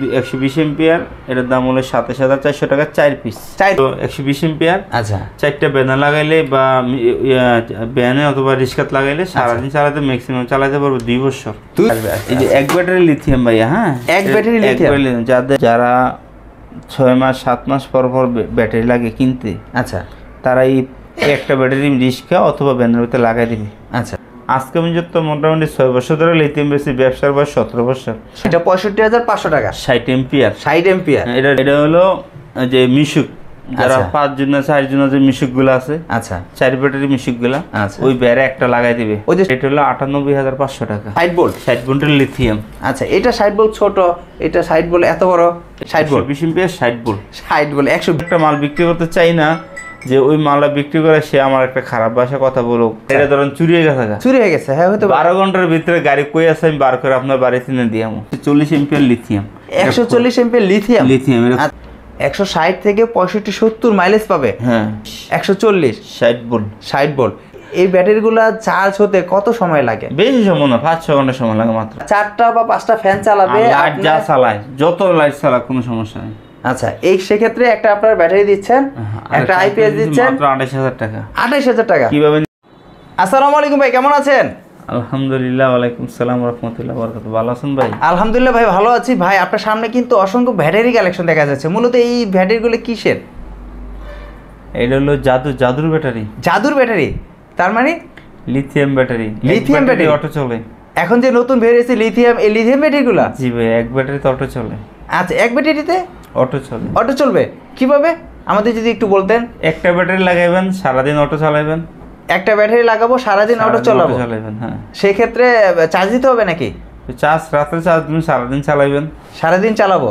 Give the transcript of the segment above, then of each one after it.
120 ampere, এটার দাম হলো 27,400 টাকা 4 পিস। 120 এম্পিয়ার। আচ্ছা, 4টা ব্যানার লাগাইলে বা ব্যানে অথবা রিস্কাত লাগাইলে সারাদিন চালাতে ম্যাক্সিমাম চালাতে পারবো 2 বছর। এই যে এক ব্যাটারি লিথিয়াম ভাইয়া, হ্যাঁ এক ব্যাটারি লিথিয়াম, যারা 6 মাস 7 মাস পর পর ব্যাটারি লাগে কিনতে, আচ্ছা, তারা এই একটা ব্যাটারি রিস্কা অথবা ব্যানের ভিতরে লাগাই দিবে। আচ্ছা, আজকে পর্যন্ত মোটামুটি 6 বছর ধরে লিথিয়াম বেশি, ব্যবসার বয়স 17 বছর। এটা 65,500 টাকা, 60 এম্পিয়ার। 60 এম্পিয়ার। এটা হলো যে মিশুক, যারা 5 জন 4 জন যে মিশুকগুলো আছে, আচ্ছা, 4 ব্যাটারি মিশুকগুলো, আচ্ছা, ওই ব্যারে একটা লাগাই দিবে। ওই যে এটা হলো 98,500 টাকা। 60 ভোল্ট, 60 ভোল্টের লিথিয়াম। আচ্ছা, এটা 60 ভোল্ট ছোট, এটা 60 ভোল্ট এত বড়। 60 ভোল্ট 20 এম্পিয়ার 60 ভোল্ট। 60 ভোল্ট 100। একটা মাল বিক্রি করতে চাই না যে ওই মালটা বিক্রি করে সে আমার একটা খারাপ ভাষা কথা বলুক, এটা ধরেন চুরি হয়ে গেছে। চুরি হয়ে গেছে, হ্যাঁ, হয়তো 12 ঘন্টার ভিতরে গাড়ি কই আছে আমি বার করে আপনার বাড়িতে এনে দিয়ে আমো। 40 ampere lithium. 140 ampere lithium. Lithium 160 থেকে 65-70 মাইলেজ পাবে। হ্যাঁ, 140 60 ভোল্ট। 60 ভোল্ট। এই ব্যাটারিগুলো চার্জ হতে কত সময় লাগে? বেশি সময় না, 5-6 ঘন্টা সময় লাগে মাত্র। 4টা বা 5টা ফ্যান চালাবে, লাইট যা চালায়, যত লাইট চালাক কোনো সমস্যা নেই। আচ্ছা, এই সেক্ষেত্রে একটা আপনার ব্যাটারি দিচ্ছেন, একটা আইপিএস দিচ্ছেন, মাত্র 28,000 টাকা। 28,000 টাকা। কিভাবে? আসসালামু আলাইকুম ভাই, কেমন আছেন? আলহামদুলিল্লাহ, ওয়ালাইকুম সালাম রাহমাতুল্লাহ বারাকাতুহু। ভালো আছেন ভাই? আলহামদুলিল্লাহ ভাই, ভালো আছি ভাই। আপনার সামনে কিন্তু অসংখ্য ব্যাটারি কালেকশন দেখা যাচ্ছে। মূলত এই ব্যাটারিগুলো কিসের? এটা হলো জাদুর ব্যাটারি। জাদুর ব্যাটারি তার মানে? Lithium battery. Lithium battery auto চলে। এখন যে নতুন বের হয়েছে লিথিয়াম, এই লিথিয়াম ব্যাটারিগুলো? জি ভাই, এক ব্যাটারিতে অটো চলে। আচ্ছা, এক ব্যাটারিতে অটো চলে। অটো চলবে কিভাবে আমাদের যদি একটু বলতেন? একটা ব্যাটারি লাগাইবেন, সারাদিন অটো চালাবেন। একটা ব্যাটারি লাগাবো, সারাদিন অটো চালাবো। হ্যাঁ, সেই ক্ষেত্রে চার্জ দিতে হবে নাকি? রাত্রে চার্জ দিবেন, সারাদিন চালাবেন। সারাদিন চালাবো।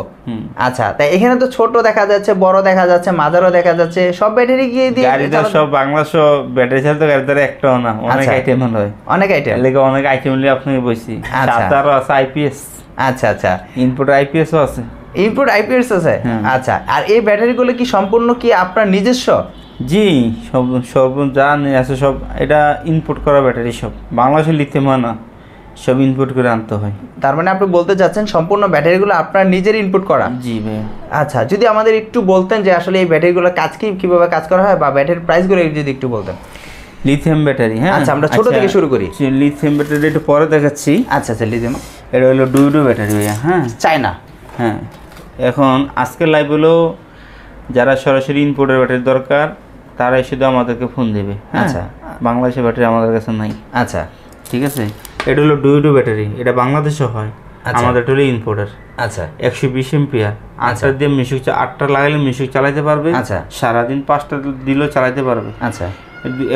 আচ্ছা, তাই এখানে তো ছোট দেখা যাচ্ছে, বড় দেখা যাচ্ছে, মাঝারও দেখা যাচ্ছে। সব ব্যাটারি গিয়ে দিয়ে গাড়িটা সব বাংলাদেশ ব্যাটারি ছাড়া তো গাড়িটার একটাও না, অনেক আইটেম হয়। অনেক আইটেম লেগে অনেক আইটেম নিয়ে আপনাকে বলছি। তারও আছে আইপিএস। আচ্ছা, আচ্ছা, ইনপুট আইপিএসও আছে। ইনপুট আইপিএস আছে। আচ্ছা, আর এই ব্যাটারিগুলো কি সম্পূর্ণ কি আপনার নিজস্ব? জি, সব যা আছে সব এটা ইনপুট করা ব্যাটারি, সব বাংলাদেশের লিথিয়াম হয় না, সব ইনপুট করে আনতে হয়। তার মানে আপনি বলতে চাচ্ছেন সম্পূর্ণ ব্যাটারিগুলো আপনার নিজের ইনপুট করা? জি ভাই। আচ্ছা, যদি আমাদের একটু বলতেন যে আসলে এই ব্যাটারিগুলো কাজ কিভাবে কাজ করা হয়, বা ব্যাটারির প্রাইসগুলো যদি একটু বলতেন। লিথিয়াম ব্যাটারি, হ্যাঁ, আচ্ছা, আমরা ছোট থেকে শুরু করি। লিথিয়াম ব্যাটারি একটু পরে দেখাচ্ছি। আচ্ছা, আচ্ছা, লিথিয়াম এটা হলো ডুইডো ব্যাটারি ভাইয়া। হ্যাঁ, চায়না। হ্যাঁ, এখন আজকের লাইভ হলো যারা সরাসরি ইনপুটের ব্যাটারি দরকার তারাই শুধু আমাদেরকে ফোন দেবে। আচ্ছা, বাংলাদেশের ব্যাটারি আমাদের কাছে নাই। আচ্ছা, ঠিক আছে। এটা হলো ডুইডো ব্যাটারি, এটা বাংলাদেশে হয়, আমাদের হলো ইম্পোর্টার। আচ্ছা, 120 এম্পিয়ার। 8টা দিয়ে মিশুক, 8টা লাগাইলে মিশুক চালাতে পারবে। আচ্ছা, সারাদিন 5টা দিলেও চালাতে পারবে। আচ্ছা,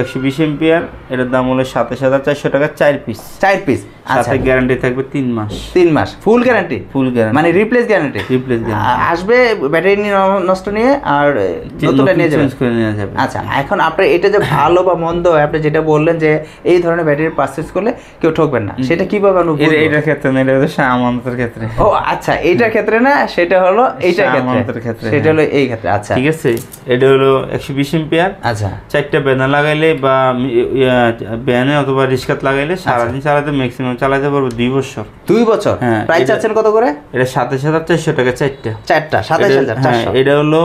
120 এম্পিয়ার, এটার দাম হলো 27,400 টাকা 4 পিস। 4 পিস। সাথে গ্যারান্টি থাকবে 3 মাস। 3 মাস ফুল গ্যারান্টি? ফুল গ্যারান্টি মানে রিপ্লেস গ্যারান্টি? রিপ্লেস গ্যারান্টি আসবে ব্যাটারি নষ্ট নিয়ে, আর নতুনটা নিয়ে যাবে, চেঞ্জ করে নিয়ে যাবে। আচ্ছা, এখন আপনি এটা যে ভালো বা মন্দ, আপনি যেটা বললেন যে এই ধরনের ব্যাটারি পারচেজ করলে কেউ ঠকবেন না, সেটা কিভাবে অনুভব? এটার ক্ষেত্রে না, এটা হলো আমানতের ক্ষেত্রে। ও আচ্ছা, এইটার ক্ষেত্রে না, সেটা হলো এইটার ক্ষেত্রে, সেটা হলো এই ক্ষেত্রে। আচ্ছা, ঠিক আছে। এটা হলো 120 এম্পিয়ার। আচ্ছা, 4টা ব্যানার লাগাইলে বা ব্যানে অথবা রিস্কাত লাগাইলে সারাদিন চালাতে ম্যাক্সিমাম চালাতে পারবো 2 বছর। 2 বছর। হ্যাঁ। প্রাইস চাচ্ছেন কত করে? এটা 27,400 টাকা 4টা। 27,400। এটা হলো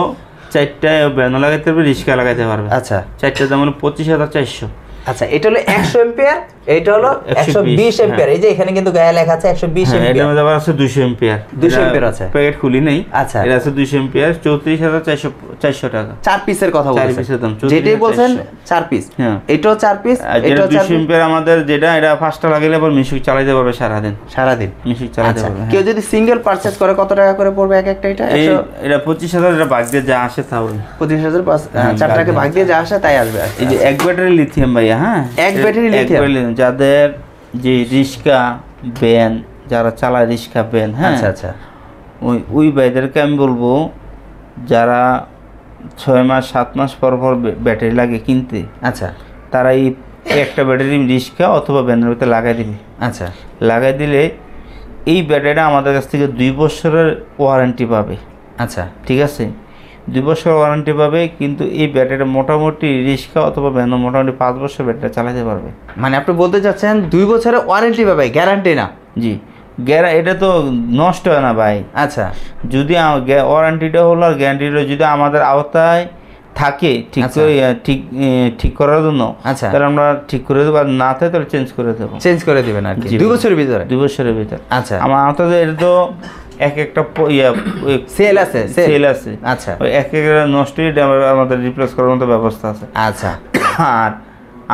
4টা ব্যানার লাগাইতে পারবে, রিস্কা লাগাইতে পারবে। আচ্ছা, 4টার দাম হলো 25,400। আচ্ছা, এটা হলো 100 এম্পিয়ার, এটা হলো 120 এম্পিয়ার। এই যে এখানে কিন্তু গায়ে লেখা আছে 120 এম্পিয়ার। এটার মধ্যে আবার আছে 200 এম্পিয়ার। 200 এম্পিয়ার আছে, প্যাকেট খুলি নেই। আচ্ছা, এটা আছে 200 এম্পিয়ার, 34,400 টাকা। 4 পিসের কথা বলছেন? 4 পিসের দাম যেটাই বলছেন 4 পিস। হ্যাঁ, এটাও 4 পিস, এটাও 200 এম্পিয়ার। আমাদের যেটা, এটা 5টা লাগাইলে আবার মিশুক চালাতে পারবে সারাদিন। সারাদিন মিশুক চালাতে পারবে। কেউ যদি সিঙ্গেল পারচেজ করে কত টাকা করে পড়বে এক একটা? এটা 25,000, এটা ভাগ দিয়ে যা আসে তাও 25,000, 4টাকে ভাগ দিয়ে যা আসে তাই আসবে। এই যে এক ব্যাটারি লিথিয়াম ভাইয়া। হ্যাঁ, এক ব্যাটারি লিথিয়াম। যাদের যে রিস্কা ভ্যান, যারা চালায় রিস্কা ভ্যান, হ্যাঁ, আচ্ছা, আচ্ছা, ওই ভাইদেরকে আমি বলবো যারা 6 মাস 7 মাস পর পর ব্যাটারি লাগে কিনতে, আচ্ছা, তারা এই একটা ব্যাটারি রিস্কা অথবা ভ্যানের ভিতরে লাগাই দিবে। আচ্ছা, লাগাই দিলে এই ব্যাটারিটা আমাদের কাছ থেকে 2 বছরের ওয়ারেন্টি পাবে। আচ্ছা, ঠিক আছে, 2 বছর ওয়ারেন্টি পাবে। কিন্তু এই ব্যাটারিটা মোটামুটি রিস্কা অথবা ভ্যান মোটামুটি 5 বছর ব্যাটারি চালাতে পারবে। মানে আপনি বলতে চাচ্ছেন 2 বছরের ওয়ারেন্টি পাবে, গ্যারান্টি না? জি, এটা তো নষ্ট হয় না ভাই। আচ্ছা, যদি ওয়ারেন্টিটা হলো আর গ্যারান্টিটা যদি আমাদের আওতায় থাকে ঠিক ঠিক করার জন্য, আচ্ছা, তাহলে আমরা ঠিক করে দেবো, আর না থাকে তাহলে চেঞ্জ করে দেবো। চেঞ্জ করে দিবেন আর কি 2 বছরের ভিতরে? 2 বছরের ভিতরে। আচ্ছা, আমার আওতায় এটা তো একটা সেল আছে, সেল আছে। আচ্ছা, ওই এক নষ্ট আমাদের রিপ্লেস করার মতো ব্যবস্থা আছে। আচ্ছা। আর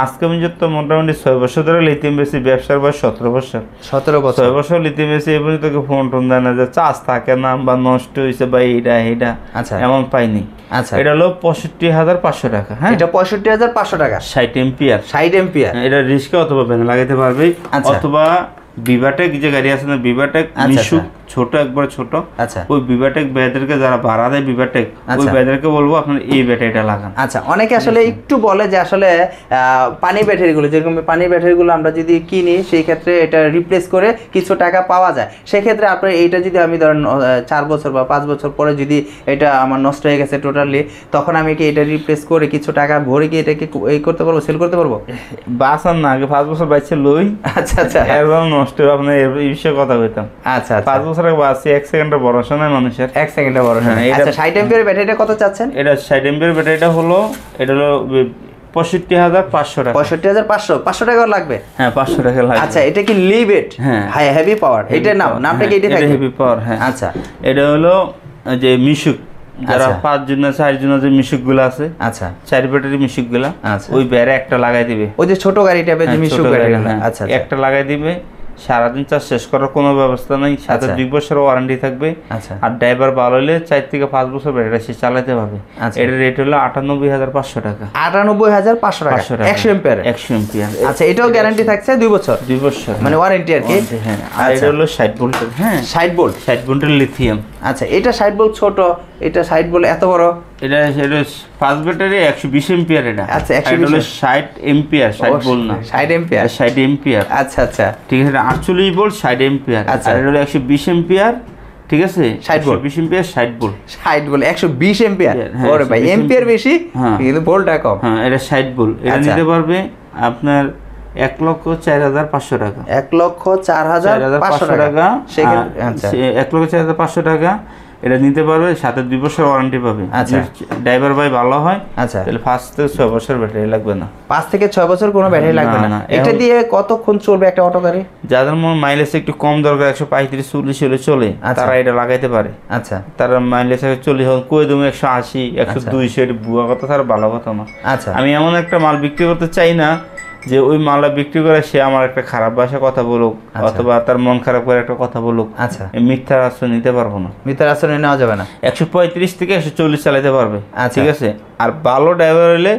আজকে আমি যত মোটামুটি 6 বছর ধরে লিথিয়াম বেশি, ব্যবসার বয়স 17 বছর। 17 বছর? 6 বছর লিথিয়াম বেশি, এই পর্যন্ত ফোন টোন দেয় না যে চার্জ থাকে না বা নষ্ট হয়েছে বা এইটা, আচ্ছা, এমন পাইনি। আচ্ছা, এটা হলো 65,500 টাকা। হ্যাঁ, এটা 65,500 টাকা। 60 এম্পিয়ার। 60 এম্পিয়ার। এটা রিস্কে অথবা ব্যাংক লাগাইতে পারবে, অথবা বিভাটেক যে গাড়ি আছে না, বিভাটেক মিশুক ছোট, একবার ছোট, আচ্ছা, ওই বিভাটেক ব্যাটারিকে যারা ভাড়া দেয় বিভাটেক, ওই ব্যাটারিকে বলবো আপনার এই ব্যাটারিটা লাগান। আচ্ছা, অনেকে আসলে একটু বলে যে আসলে পানি ব্যাটারিগুলো, যেরকম পানি ব্যাটারিগুলো আমরা যদি কিনি সেই ক্ষেত্রে এটা রিপ্লেস করে কিছু টাকা পাওয়া যায়। সেক্ষেত্রে আপনার এইটা যদি আমি ধরেন 4 বছর বা 5 বছর পরে যদি এটা আমার নষ্ট হয়ে গেছে টোটালি, তখন আমি কি এটা রিপ্লেস করে কিছু টাকা ভরে কি এটাকে এই করতে পারবো, সেল করতে পারবো? বাসান না, আগে 5 বছর বাইছে লই। আচ্ছা, আচ্ছা, এরকম নষ্ট আপনার এই বিষয়ে কথা বলতাম। আচ্ছা, 5 বছর আগে বাসি 1 সেকেন্ডের ভরসা নাই মানুষের, 1 সেকেন্ডের ভরসা নাই। আচ্ছা, 60 এম্পিয়ার ব্যাটারিটা কত চাচ্ছেন? এটা 60 এম্পিয়ার ব্যাটারিটা হলো 65,500 টাকা। 65,500 টাকা লাগবে? হ্যাঁ, 500 টাকা লাগবে। আচ্ছা, এটা কি লিভেট? হ্যাঁ, হাই হেভি পাওয়ার, এটা নামটা কি এটা থাকে? হেভি পাওয়ার, হ্যাঁ। আচ্ছা, এটা হলো যে মিশুক, যারা 5 জন 4 জন যে মিশুক গুলো আছে, আচ্ছা, 4 ব্যাটারি মিশুক গুলা, আচ্ছা, ওই ব্যারে একটা লাগাই দিবে, ওই যে ছোট গাড়ি টাইপের যে মিশুক ব্যাটারি, আচ্ছা, একটা লাগাই দিবে। সারাদিন চার্জ শেষ করার কোনো ব্যবস্থা নাই, সাথে 2 বছরের ওয়ারেন্টি থাকবে। আচ্ছা, আর ড্রাইভার ভালো হলে 4 থেকে 5 বছর ব্যাটারি সে চালাতে পারবে। এটার রেট হলো 98,500 টাকা। 98,500 টাকা 100 এম্পিয়ার? 100 এম্পিয়ার। আচ্ছা, এটাও গ্যারান্টি থাকছে 2 বছর? 2 বছর মানে ওয়ারেন্টি আর কি। হ্যাঁ, আর এটা হলো 60 ভোল্টের। হ্যাঁ, 60 ভোল্ট, 60 ভোল্টের লিথিয়াম। আচ্ছা, এটা 60 ভোল্ট ছোট, এটা 60 ভোল্ট এত বড়? এটা 5 ব্যাটারি 120 এম্পিয়ার। এটা আচ্ছা, 120 হলো 60 এম্পিয়ার, 60 ভোল্ট না, 60 এম্পিয়ার। 60 এম্পিয়ার। আচ্ছা, আচ্ছা, ঠিক আছে, 48 ভোল্ট 60 এম্পিয়ার। আচ্ছা, আর এটা হলো 120 এম্পিয়ার। ঠিক আছে, 60 volt, 20 ampere, 60 volt, 60 volt 120 ampere. ওরে ভাই, এম্পিয়ার বেশি কিন্তু ভোল্টটা কম। হ্যাঁ, এটা 60 ভোল্ট। এটা নিতে পারবে আপনার 1,04,500 টাকা। 1,04,500 টাকা। আচ্ছা, 1,04,500 টাকা এটা নিতে পারবে, সাথে 2 বছর ওয়ারেন্টি পাবে। আচ্ছা, ড্রাইভার ভাই ভালো হয়, আচ্ছা, তাহলে 5 থেকে 6 বছর ব্যাটারি লাগবে না। 5 থেকে 6 বছর কোনো ব্যাটারি লাগবে না। এটা দিয়ে কতক্ষণ চলবে একটা অটো গাড়ি? যাদের মাইলেজ একটু কম দরকার, 135-40 হলে চলে, তারা এটা লাগাইতে পারে। আচ্ছা, তারা মাইলেজ 40 হল কই দেবো 180, 120, এটা বুয়া কথা, তার ভালো কথা না। আচ্ছা, আমি এমন একটা মাল বিক্রি করতে চাই না যে ওই মালটা বিক্রি করে সে আমার একটা খারাপ ভাষা কথা বলুক, অথবা তার মন খারাপ করে একটা কথা বলুক। আচ্ছা, মিথ্যার আশ্রয় নিতে পারবো না, মিথ্যার আশ্রয় নেওয়া যাবে না। 135 থেকে 140 চালাতে পারবে, ঠিক আছে। আর ভালো ড্রাইভার হলে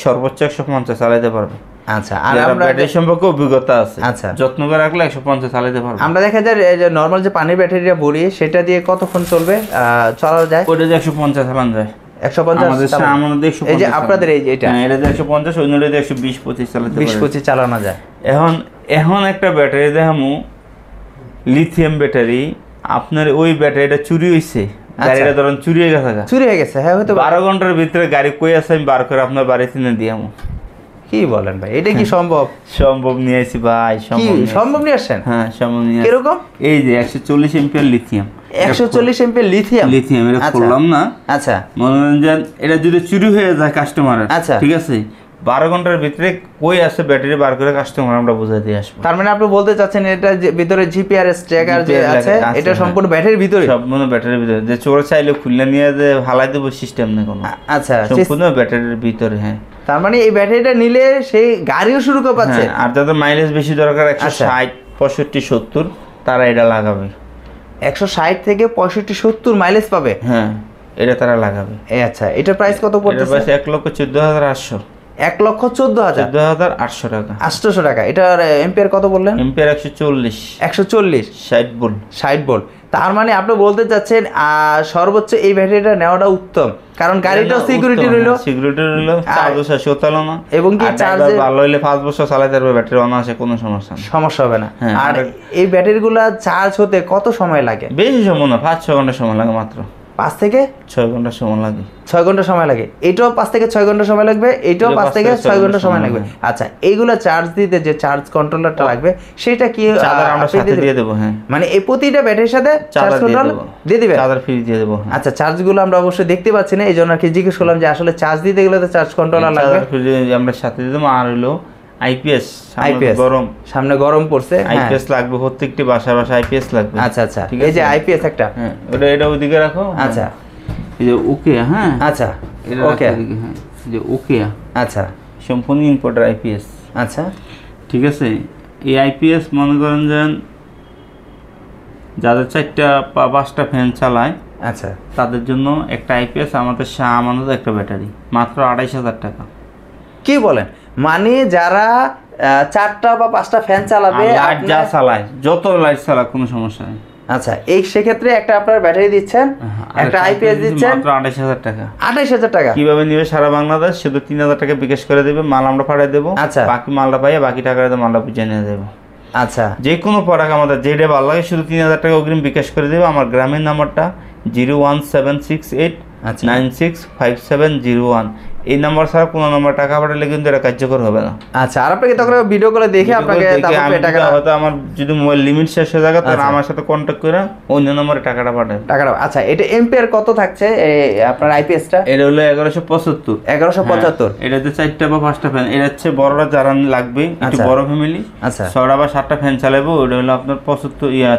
সর্বোচ্চ 150 চালাতে পারবে। আচ্ছা, আর আমরা ব্যাটারি সম্পর্কে অভিজ্ঞতা আছে, আচ্ছা, যত্ন করে রাখলে 150 চালাতে পারবে। আমরা দেখা যায় যে নরমাল যে পানির ব্যাটারিটা ভরি, সেটা দিয়ে কতক্ষণ চলবে চালানো যায়? ওটা যে 150 চালানো যায়। 150 আমাদের এই যে আপনাদের এই যে এটা, এটা 150, অন্যটা 120-25 চালাতে পারবে, 20-25 চালানো যায়। এখন একটা ব্যাটারি দেখামু, লিথিয়াম ব্যাটারি। আপনার ওই ব্যাটারিটা চুরি হয়েছে, গাড়িটা ধরেন চুরি হয়ে গেছে, হ্যাঁ, হয়তো 12 ঘন্টার ভিতরে গাড়ি কই আছে আমি বার করে আপনার বাড়িতে এনে দিয়ামু। কি বলেন ভাই, এটা কি সম্ভব? সম্ভব নিয়ে আসি ভাই, সম্ভব নিয়ে আসছেন? হ্যাঁ, সম্ভব নিয়ে। কিরকম? এই যে 140 এম্পিয়ার লিথিয়াম। 140 এম্পিয়ার লিথিয়াম এটা করলাম না। আচ্ছা, মনোরঞ্জন, এটা যদি চুরি হয়ে যায় কাস্টমারের, আচ্ছা, ঠিক আছে, 12 ঘন্টার ভিতরে কই আছে ব্যাটারি বার করে কাস্টমার আমরা বুঝাই দিয়ে আসবো। তার মানে আপনি বলতে চাচ্ছেন এটা ভিতরে জিপিআরএস ট্র্যাকার যে আছে, এটা সম্পূর্ণ ব্যাটারির ভিতরে? সম্পূর্ণ ব্যাটারির ভিতরে, যে চোর চাইলে খুলে নিয়ে যে হালাই দেবো সিস্টেম নেই কোনো। আচ্ছা, সম্পূর্ণ ব্যাটারির ভিতরে। হ্যাঁ, তার মানে এই ব্যাটারিটা নিলে সেই গাড়িও শুরু করে পাচ্ছে। আর যাদের মাইলেজ বেশি দরকার, 160, 65, 70, তারা এটা লাগাবে। 160 থেকে 65, 70 মাইলেজ পাবে? হ্যাঁ, এটা তারা লাগাবে। আচ্ছা, এটার প্রাইস কত পড়ছে? এটার প্রাইস 1,14,800। 1,14,800 টাকা। 800 টাকা। এটার এম্পিয়ার কত বললেন? Ampere 140, 60 volt. 60 ভোল্ট। তার মানে আপনি বলতে চাচ্ছেন সর্বোচ্চ এই ব্যাটারিটা নেওয়াটা উত্তম, কারণ গাড়িটাও সিকিউরিটি রইলো, চার্জও শেষ হতে হলো না, এবং কি চার্জ ভালো হলে 5 বছর চালাতে পারবে, ব্যাটারি অনায়াসে, কোনো সমস্যা হবে না। আর এই ব্যাটারিগুলো চার্জ হতে কত সময় লাগে? বেশি সময় না, 5-6 ঘন্টা সময় লাগে মাত্র। 5 থেকে 6 ঘন্টা সময় লাগে। 6 ঘন্টা সময় লাগে। এটাও 5 থেকে 6 ঘন্টা সময় লাগবে, এটাও 5 থেকে 6 ঘন্টা সময় লাগবে। আচ্ছা, এইগুলা চার্জ দিতে যে চার্জ কন্ট্রোলারটা লাগবে সেটা কি আমরা সাথে দিয়ে দেব? হ্যাঁ, মানে এই প্রতিটা ব্যাটারির সাথে চার্জ কন্ট্রোল দিয়ে দিবে, চার্জার ফ্রি দিয়ে দেব। আচ্ছা, চার্জগুলো আমরা অবশ্যই দেখতে পাচ্ছি না, এইজন্য আর কি জিজ্ঞেস করলাম যে আসলে চার্জ দিতে গেলে তো চার্জ কন্ট্রোলার লাগবে। আমরা সাথে দিয়ে দেব। আর হলো আইপিএস, গরম, সামনে গরম পড়ছে, আইপিএস লাগবে, প্রত্যেকটি বাসায় আইপিএস লাগবে। আচ্ছা আচ্ছা, এই যে আইপিএস একটা, হ্যাঁ এটা ওইদিকে রাখো। আচ্ছা, এই যে ওকে, হ্যাঁ আচ্ছা ওকে, হ্যাঁ এই যে ওকে, আচ্ছা সম্পূর্ণ ইম্পোর্টার আইপিএস। আচ্ছা, ঠিক আছে। এই আইপিএস মনে করেন যে যাদের 4টা বা 5টা ফ্যান চালায়, আচ্ছা, তাদের জন্য একটা আইপিএস আমাদের শাহ আমানত একটা ব্যাটারি মাত্র 28,000 টাকা। কি বলেন? মানে যারা 4টা বা 5টা ফ্যান চালাবে, লাইট যা চালায়, যত লাইট চালাক কোনো সমস্যা নেই। আচ্ছা, এই সেক্ষেত্রে একটা আপনার ব্যাটারি দিচ্ছেন, একটা আইপিএস দিচ্ছেন, মাত্র 28,000 টাকা। 28,000 টাকা। কিভাবে নিবে? সারা বাংলাদেশ শুধু 3,000 টাকা বিকাশ করে দেবে, মাল আমরা পাঠিয়ে দেবো। আচ্ছা, বাকি মালটা পাইয়ে বাকি টাকাটা মালটা বুঝে নিয়ে যাবো। আচ্ছা, যে কোনো প্রোডাক্ট আমাদের যেটা ভালো লাগে শুধু 3,000 টাকা অগ্রিম বিকাশ করে দেবে। আমার গ্রামের নাম্বারটা 01768965701। এই নাম্বার ছাড়া কোনো নাম্বার টাকা পাঠালে কিন্তু এটা কার্যকর হবে না। আচ্ছা, আর আপনাকে তখন ভিডিও কলে দেখে আপনাকে টাকা, হয়তো আমার যদি মোবাইল লিমিট শেষ হয়ে যায় তাহলে আমার সাথে কন্ট্যাক্ট করে অন্য নম্বরে টাকাটা পাঠাবেন। টাকাটা, আচ্ছা, এটা এম্পিয়ার কত থাকছে আপনার আইপিএসটা? এটা হলো 1175। 1175। এটাতে 4টা বা 5টা ফ্যান, এটা হচ্ছে বড়রা যারা লাগবে, একটু বড় ফ্যামিলি, আচ্ছা, 6টা বা 7টা ফ্যান চালাবো, ওটা হলো আপনার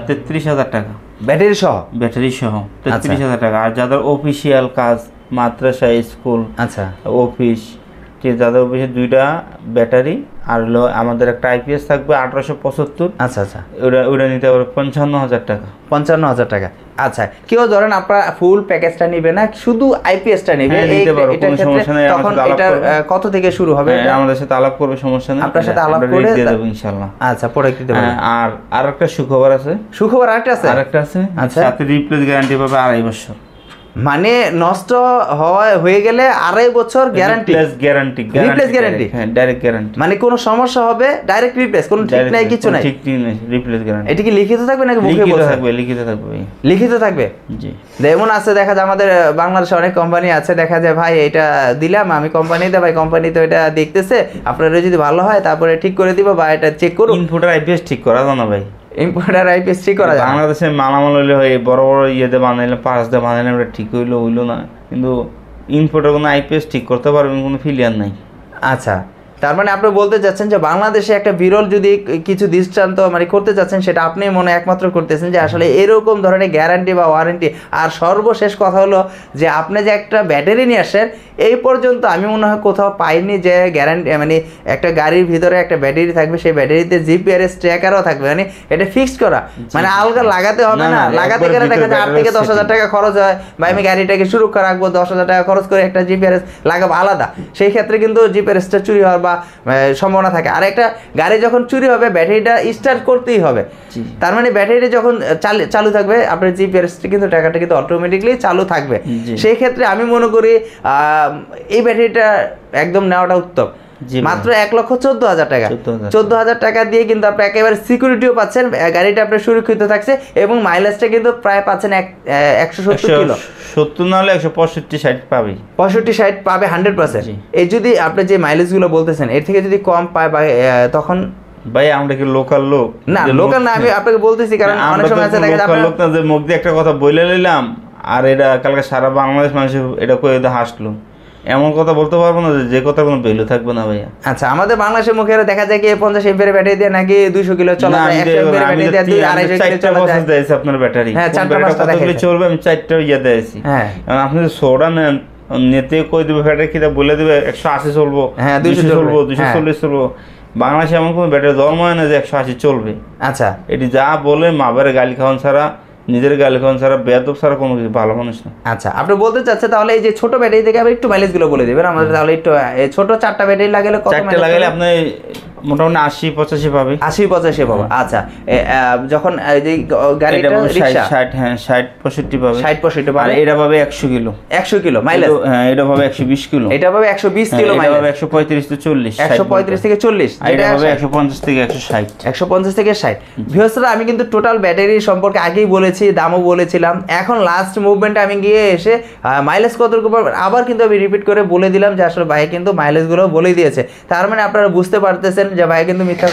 33,000 টাকা ব্যাটারি সহ। ব্যাটারি সহ 33,000 টাকা। আর যাদের অফিসিয়াল কাজ, মাদ্রাসা, স্কুল, আচ্ছা, অফিস, ঠিক, যাদের অফিসে 2টা ব্যাটারি আর হলো আমাদের একটা আইপিএস থাকবে 1875। আচ্ছা আচ্ছা, ওটা নিতে পারবে 55,000 টাকা। 55,000 টাকা। আচ্ছা, কেউ ধরেন আপনার ফুল প্যাকেজটা নিবে না, শুধু আইপিএসটা নিবে, কোনো সমস্যা নেই। তখন এটা কত থেকে শুরু হবে? আমাদের সাথে আলাপ করবে, সমস্যা নেই, আপনার সাথে আলাপ করে দিয়ে দেব ইনশাআল্লাহ। আচ্ছা, প্রোডাক্ট দিতে পারবেন। আর একটা সুখবর আছে। সুখবর আরেকটা আছে? আরেকটা আছে, আচ্ছা, সাথে রিপ্লেস গ্যারান্টি পাবে 2.5 বছর। মানে নষ্ট হয়ে গেলে 2.5 বছর গ্যারান্টি? রিপ্লেস গ্যারান্টি, হ্যাঁ ডাইরেক্ট গ্যারান্টি। মানে কোনো সমস্যা হবে ডাইরেক্ট রিপ্লেস, কোনো ঠিক নাই, কিছু নাই? ঠিক নাই, রিপ্লেস গ্যারান্টি। এটা কি লিখিত থাকবে নাকি মুখে বলতে থাকবে? লিখিত থাকবে। লিখিত থাকবে, জি। যেমন আছে, দেখা যায় আমাদের বাংলাদেশে অনেক কোম্পানি আছে, দেখা যায় ভাই এটা দিলাম আমি কোম্পানিতে, ভাই কোম্পানি তো এটা দেখতেছে, আপনারা যদি ভালো হয় তারপরে ঠিক করে দিব, বা এটা চেক করুন। ইনপুটার আইপিএস ঠিক করা জানা ভাই, ইম্পোর্টার আইপিএস ঠিক করা যায়। বাংলাদেশে মালামাল হইলে হয় বড় বড় ইয়েতে বানাইলে, পাঁচ দিয়ে বানাইলে ওটা ঠিক হইলো না, কিন্তু ইম্পোর্টার কোনো আইপিএস ঠিক করতে পারবেন কোনো ফিলিয়ার নাই। আচ্ছা, তার মানে আপনি বলতে চাচ্ছেন যে বাংলাদেশে একটা বিরল যদি কিছু দৃষ্টান্ত মানে করতে চাচ্ছেন, সেটা আপনি মনে একমাত্র করতেছেন যে আসলে এরকম ধরনের গ্যারান্টি বা ওয়ারেন্টি। আর সর্বশেষ কথা হলো যে আপনি যে একটা ব্যাটারি নিয়ে আসেন, এই পর্যন্ত আমি মনে হয় কোথাও পাইনি যে গ্যারান্টি, মানে একটা গাড়ির ভিতরে একটা ব্যাটারি থাকবে, সেই ব্যাটারিতে জিপিআরএস ট্র্যাকারও থাকবে, মানে এটা ফিক্সড করা, মানে আলগা লাগাতে হবে না। লাগাতে গেলে দেখা যায় 8 থেকে 10,000 টাকা খরচ হয়, বা আমি গাড়িটাকে সুরক্ষা রাখবো, 10,000 টাকা খরচ করে একটা জিপিআরএস লাগাবো আলাদা, সেই ক্ষেত্রে কিন্তু জিপিআরএসটা চুরি হওয়ার বা সম্ভাবনা থাকে। আর একটা গাড়ি যখন চুরি হবে, ব্যাটারিটা স্টার্ট করতেই হবে, তার মানে ব্যাটারিটা যখন চালু থাকবে, আপনার জিপিআরএসটা কিন্তু টাকাটা কিন্তু অটোমেটিকলি চালু থাকবে। সেই ক্ষেত্রে আমি মনে করি এই ব্যাটারিটা একদম নেওয়াটা উত্তম। মাত্র 1,14,000 টাকা, 14,000 টাকা দিয়ে কিন্তু আপনি একেবারে সিকিউরিটিও পাচ্ছেন, গাড়িটা আপনার সুরক্ষিত থাকছে, এবং মাইলেজটা কিন্তু প্রায় পাচ্ছেন 170 কিলো, 70 না হলে 165-60 পাবে, 65-60 পাবে 100%। এই যদি আপনি যে মাইলেজগুলো বলতেছেন এর থেকে যদি কম পায়, তখন ভাই আমরা কি লোকাল লোক না? লোকাল না, আমি আপনাকে বলতেছি, কারণ অনেক সময় আছে দেখা যায় আমরা লোক না, যে মুখ দিয়ে একটা কথা বলে নিলাম আর এটা কালকে সারা বাংলাদেশ মানুষ এটা কই হাসলো, এমন কথা বলতে পারবো না যে কথা কোনো ভ্যালু থাকবে না ভাইয়া। আচ্ছা, আমাদের বাংলাদেশের মুখে দেখা যায় কি 50 এমপিআর ব্যাটারি দিয়ে নাকি 200 কিলো চলা যায়, 100 এমপিআর ব্যাটারি দিয়ে 250 কিলো চলা যায়। দেইছে আপনার ব্যাটারি, হ্যাঁ 4-5টা দেখাইছে চলবে, আমি 4টা ইয়া দেইছি। হ্যাঁ, আপনি যদি সোডা নেন, নেতে কই দিবে ব্যাটারি কিটা বলে দিবে 180 চলবো, হ্যাঁ 200 চলবো, 240 চলবো। বাংলাদেশে এমন কোনো ব্যাটারি ধর্ম হয় না যে 180 চলবে। আচ্ছা, এটি যা বলে মাবের গালি খাওয়ান ছাড়া, নিজের গালি খাওয়ান ছাড়া, বেয়াদব ছাড়া কোনো কিছু ভালো মানুষ না। আচ্ছা, আপনি বলতে চাচ্ছেন তাহলে এই যে ছোট ব্যাটারি থেকে আবার একটু মাইলেজ গুলো বলে দিবেন আমাদের, তাহলে একটু ছোট 4টা ব্যাটারি লাগালে কত মাইলেজ? 4টা লাগালে আপনি মোটামুটি 80-85 পাবে। 80-85 পাবে। আচ্ছা যখন এই যে গাড়িটা রিকশা 60 হ্যাঁ 60-65 পাবে। 60-65 পাবে। আর এটা পাবে 100 কিলো। 100 kilo mileage. হ্যাঁ এটা পাবে 120 কিলো। এটা পাবে 120 কিলো মাইলেজ। এটা পাবে 135 থেকে 40। 135 থেকে 40। এটা পাবে 150 থেকে 160। 150 থেকে 60। ভিউয়ার্সরা আমি কিন্তু টোটাল ব্যাটারি সম্পর্কে আগেই বলেছি, দামও বলেছিলাম। এখন লাস্ট মুভমেন্টে আমি গিয়ে এসে মাইলেজ কতটুকু পাবেন আবার কিন্তু আমি রিপিট করে বলে দিলাম যে আসলে ভাই কিন্তু মাইলেজগুলো বলে দিয়েছে। তার মানে আপনারা বুঝতে পারতেছেন যে ভাই কিন্তু মিথ্যা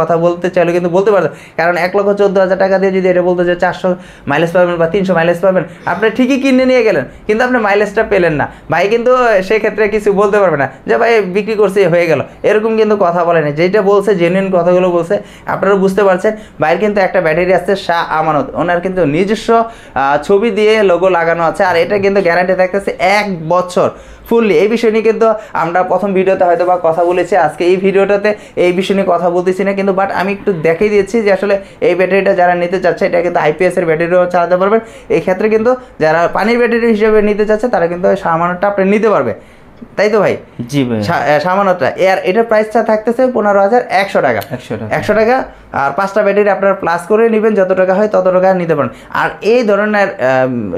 কথা বলতে চাইলে কিন্তু বলতে পারতেন, কারণ 1,14,000 টাকা দিয়ে যদি এটা বলতো যে 400 মাইলেজ পাবেন বা 300 মাইলেজ পাবেন, আপনি ঠিকই কিনে নিয়ে গেলেন কিন্তু আপনি মাইলেজটা পেলেন না। ভাই কিন্তু সেক্ষেত্রে কিছু বলতে পারবে না যে ভাই বিক্রি করছে হয়ে গেল, এরকম কিন্তু কথা বলে না। যেটা বলছে জেনুইন কথাগুলো বলছে, আপনারা বুঝতে পারছেন। ভাইয়ের কিন্তু একটা ব্যাটারি আছে শাহ আমানত, ওনার কিন্তু নিজস্ব ছবি দিয়ে লোগো লাগানো আছে, আর এটা কিন্তু গ্যারান্টি থাকতেছে 1 বছর ফুললি। এই বিষয় নিয়ে কিন্তু আমরা প্রথম ভিডিওতে হয়তো বা কথা বলেছি, আজকে এই ভিডিওটাতে এই বিষয় নিয়ে কথা বলতেছি না কিন্তু, বাট আমি একটু দেখিয়ে দিয়েছি যে আসলে এই ব্যাটারিটা যারা নিতে চাচ্ছে এটা কিন্তু IPS এর ব্যাটারিও চালাতে পারবেন। এই ক্ষেত্রে কিন্তু যারা পানির ব্যাটারি হিসেবে নিতে চাচ্ছে তারা কিন্তু সামান্যটা আপনি নিতে পারবে, তাই তো ভাই? জি ভাই সামান্যটা। আর এটার প্রাইসটা থাকতেছে 15,100 টাকা। 100 টাকা। আর 5টা ব্যাটারি আপনারা প্লাস করে নেবেন, যত টাকা হয় তত টাকা নিতে পারেন। আর এই ধরনের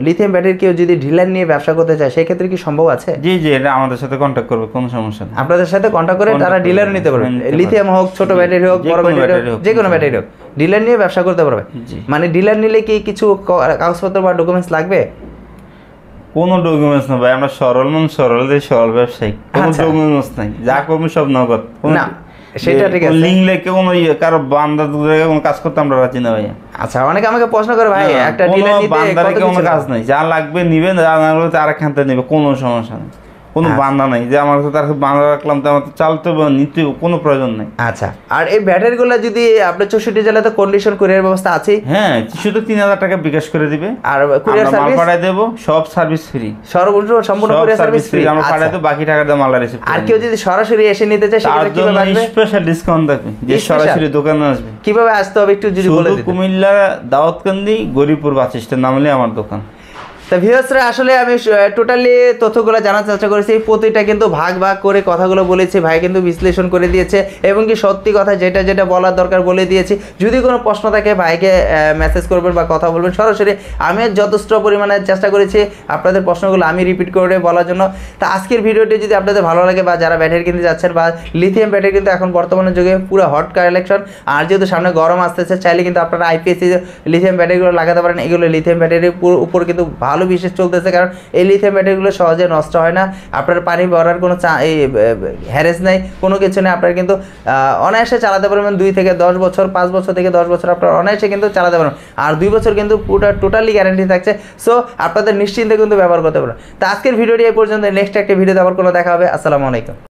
লিথিয়াম ব্যাটারি কেউ যদি ডিলার নিয়ে ব্যবসা করতে চায় সেক্ষেত্রে কি সম্ভব আছে? জি জি, এটা আমাদের সাথে কন্ট্যাক্ট করবে, কোনো সমস্যা নেই। আপনাদের সাথে কন্ট্যাক্ট করে তারা ডিলার নিতে পারবে, লিথিয়াম হোক, ছোট ব্যাটারি হোক, বড় ব্যাটারি হোক, যে কোনো ব্যাটারি হোক, ডিলার নিয়ে ব্যবসা করতে পারবে। মানে ডিলার নিলে কি কিছু কাগজপত্র বা ডকুমেন্টস লাগবে? কোনো ডকুমেন্টস না ভাই, আমরা সরল ব্যবসায়ী, কোনো ডকুমেন্টস নাই, যা করবো সব নগদ। না সেটা ঠিক আছে, লিংক লেখে কোনো কারো বান্দা কোনো কাজ করতে আমরা রাজি না ভাই। আচ্ছা অনেকে আমাকে প্রশ্ন করে ভাই একটা ডিলার নিতে কোনো কাজ নাই, যা লাগবে নিবেন, যা না লাগবে তার এখান থেকে নিবে, কোনো সমস্যা নেই। কোনো বান্দা নাই যে আমার তার বান্দা রাখলাম তো আমার চালতে নিতে কোনো প্রয়োজন নেই। আচ্ছা আর এই ব্যাটারিগুলো যদি আপনার 64 জেলাতে কন্ডিশন কুরিয়ার ব্যবস্থা আছে? হ্যাঁ, শুধু 3,000 টাকা বিকাশ করে দিবে আর কুরিয়ার সার্ভিস পাঠিয়ে দেব, সব সার্ভিস ফ্রি, সম্পূর্ণ কুরিয়ার সার্ভিস ফ্রি। আমরা পাঠিয়ে দেব, বাকি টাকা দিয়ে মাল রিসিভ। আর কেউ যদি সরাসরি এসে নিতে চায় সেটা কিভাবে আসবে? স্পেশাল ডিসকাউন্ট থাকবে, যে সরাসরি দোকানে আসবে। কিভাবে আসতে হবে একটু যদি বলে দিতেন। কুমিল্লা দাউদকান্দি গরিপুর বাস স্ট্যান্ড নামলে আমার দোকান। তা ভিউয়ার্সরা আসলে আমি টোটালি তথ্যগুলো জানার চেষ্টা করেছি, প্রতিটা কিন্তু ভাগ করে কথাগুলো বলেছি, ভাই কিন্তু বিশ্লেষণ করে দিয়েছে এবং কি সত্যি কথা যেটা বলার দরকার বলে দিয়েছি। যদি কোনো প্রশ্ন থাকে ভাইকে মেসেজ করবেন বা কথা বলবেন সরাসরি। আমি যথেষ্ট পরিমাণে চেষ্টা করেছি আপনাদের প্রশ্নগুলো আমি রিপিট করে বলার জন্য। তা আজকের ভিডিওটি যদি আপনাদের ভালো লাগে বা যারা ব্যাটারি কিনতে যাচ্ছেন বা লিথিয়াম ব্যাটারি কিন্তু এখন বর্তমানে যুগে পুরো হট কালেকশন, আর যেহেতু সামনে গরম আসতেছে চাইলে কিন্তু আপনারা IPS লিথিয়াম ব্যাটারিগুলো লাগাতে পারেন। এগুলো লিথিয়াম ব্যাটারির উপর কিন্তু ভালো বিশেষ চলতেছে, কারণ এই লিথিয়াম ব্যাটারিগুলো সহজে নষ্ট হয় না, আপনার পানি ভরার কোনো হ্যারেস নেই, কোনো কিছু নেই। আপনারা কিন্তু অনায়াসে চালাতে পারবেন 2 থেকে 10 বছর, 5 বছর থেকে 10 বছর আপনারা অনায়াসে কিন্তু চালাতে পারবেন। আর 2 বছর কিন্তু পুরো টোটালি গ্যারান্টি থাকছে, সো আপনাদের নিশ্চিন্তে কিন্তু ব্যবহার করতে পারেন। তো আজকের ভিডিওটি এই পর্যন্ত, নেক্সট একটা ভিডিওতে আবার কোনো দেখা হবে। আসসালামু আলাইকুম।